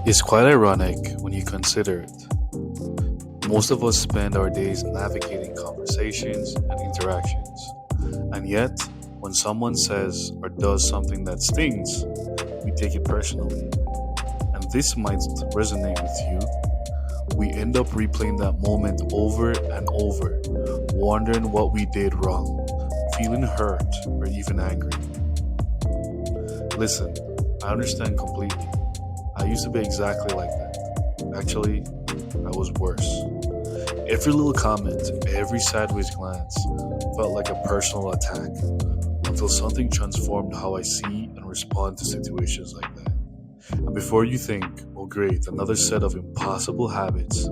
It's quite ironic when you consider it. Most of us spend our days navigating conversations and interactions, and yet, when someone says or does something that stings, we take it personally. And this might resonate with you. We end up replaying that moment over and over, wondering what we did wrong, feeling hurt, or even angry. Listen, I understand completely. I used to be exactly like that. Actually, I was worse. Every little comment, every sideways glance felt like a personal attack until something transformed how I see and respond to situations like that. And before you think, oh great, another set of impossible habits,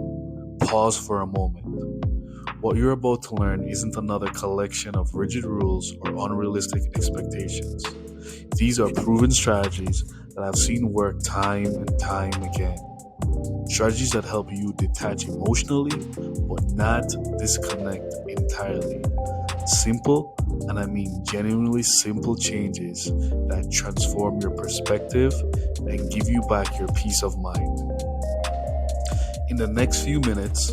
pause for a moment. What you're about to learn isn't another collection of rigid rules or unrealistic expectations. These are proven strategies that I've seen work time and time again. Strategies that help you detach emotionally, but not disconnect entirely. Simple, and I mean genuinely simple changes that transform your perspective and give you back your peace of mind. In the next few minutes,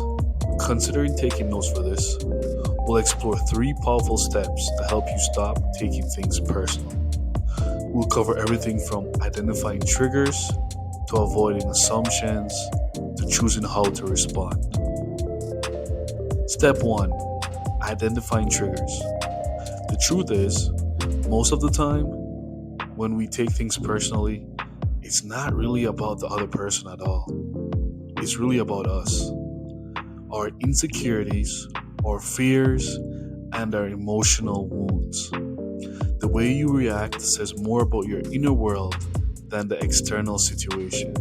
considering taking notes for this, we'll explore three powerful steps to help you stop taking things personal. We'll cover everything from identifying triggers to avoiding assumptions to choosing how to respond. Step 1. Identifying triggers. The truth is, most of the time, when we take things personally, it's not really about the other person at all. It's really about us, our insecurities, our fears, and our emotional wounds. The way you react says more about your inner world than the external situation.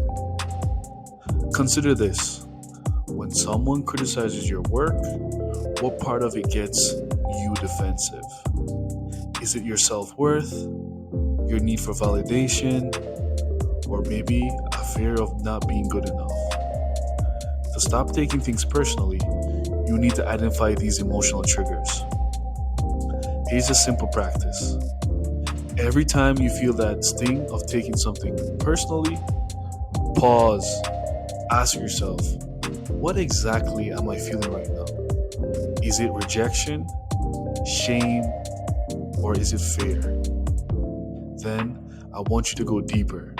Consider this. When someone criticizes your work, what part of it gets you defensive? Is it your self-worth, your need for validation, or maybe a fear of not being good enough? To stop taking things personally, you need to identify these emotional triggers. Here's a simple practice. Every time you feel that sting of taking something personally, pause, ask yourself, what exactly am I feeling right now? Is it rejection, shame, or is it fear? Then I want you to go deeper.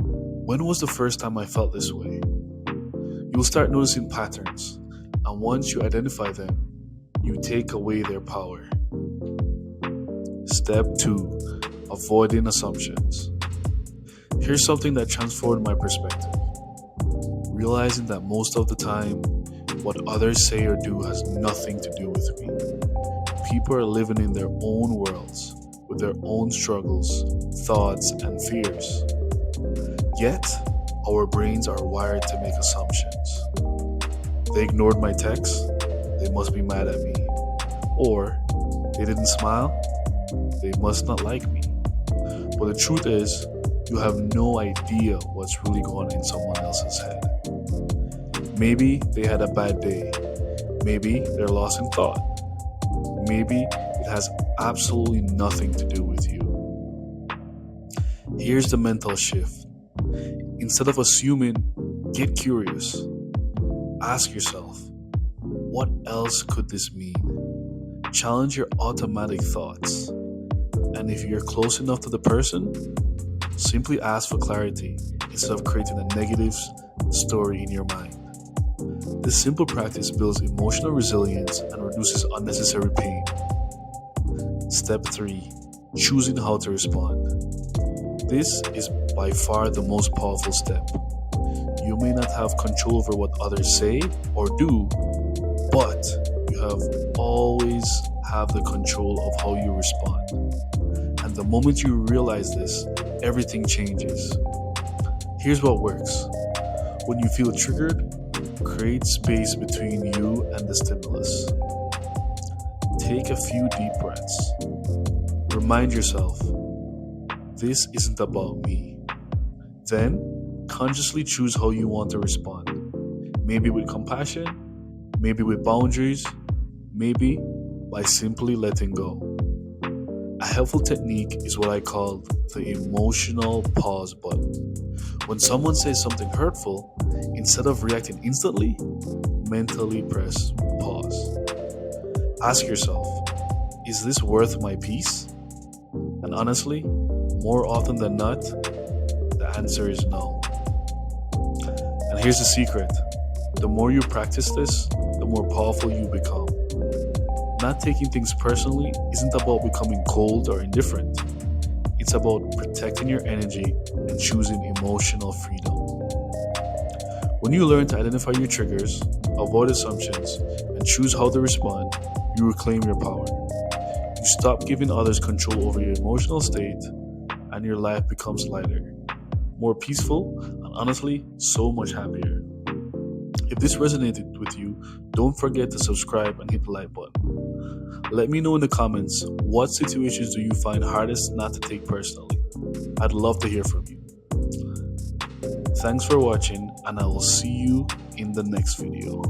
When was the first time I felt this way? You will start noticing patterns, and once you identify them, you take away their power. Step 2. Avoiding assumptions. Here's something that transformed my perspective. Realizing that most of the time, what others say or do has nothing to do with me. People are living in their own worlds, with their own struggles, thoughts, and fears. Yet, our brains are wired to make assumptions. They ignored my text, they must be mad at me. Or, they didn't smile, they must not like me. But the truth is, you have no idea what's really going on in someone else's head. Maybe they had a bad day. Maybe they're lost in thought. Maybe it has absolutely nothing to do with you. Here's the mental shift. Instead of assuming, get curious. Ask yourself, what else could this mean? Challenge your automatic thoughts. And if you're close enough to the person, simply ask for clarity instead of creating a negative story in your mind. This simple practice builds emotional resilience and reduces unnecessary pain. Step 3. Choosing how to respond. This is by far the most powerful step. You may not have control over what others say or do, but you always have the control of how you respond. And the moment you realize this, everything changes. Here's what works. When you feel triggered, create space between you and the stimulus. Take a few deep breaths. Remind yourself, this isn't about me. Then, consciously choose how you want to respond. Maybe with compassion, maybe with boundaries, maybe by simply letting go. A helpful technique is what I call the emotional pause button. When someone says something hurtful, instead of reacting instantly, mentally press pause. Ask yourself, is this worth my peace? And honestly, more often than not, the answer is no. And here's the secret: the more you practice this, the more powerful you become. Not taking things personally isn't about becoming cold or indifferent. It's about protecting your energy and choosing emotional freedom. When you learn to identify your triggers, avoid assumptions, and choose how to respond, you reclaim your power. You stop giving others control over your emotional state, and your life becomes lighter, more peaceful, and honestly, so much happier. If this resonated with you, don't forget to subscribe and hit the like button. Let me know in the comments, what situations do you find hardest not to take personally? I'd love to hear from you. Thanks for watching, and I will see you in the next video.